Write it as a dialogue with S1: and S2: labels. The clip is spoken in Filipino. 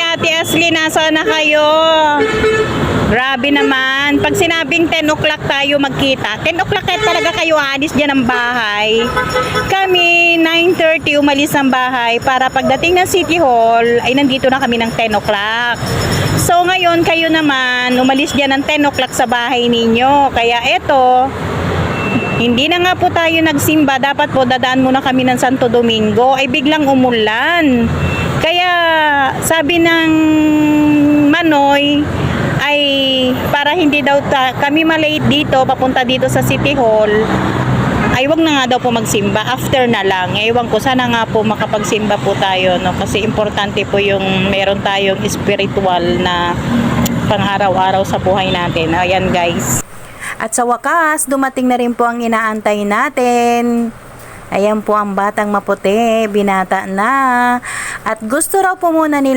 S1: Ate Ashley, nasaan na kayo? Grabe naman. Pag sinabing 10 o'clock tayo magkita, 10 o'clock talaga kayo aalis dyan ng bahay. Kami, 9:30 umalis ng bahay para pagdating ng City Hall, ay nandito na kami ng 10 o'clock. So ngayon, kayo naman, umalis dyan ng 10 o'clock sa bahay ninyo. Kaya eto, hindi na nga po tayo nagsimba. Dapat po dadaan muna kami ng Santo Domingo. Ay biglang umulan. Kaya sabi ng Manoy ay para hindi daw kami malate dito, papunta dito sa City Hall, ay wag na nga daw po magsimba. After na lang. Ewan ko, sana nga po makapagsimba po tayo. No? Kasi importante po yung meron tayong spiritual na pang-araw-araw sa buhay natin. Ayan guys. At sa wakas, dumating na rin po ang inaantay natin. Ayan po ang batang maputi, binata na. At gusto raw po muna nila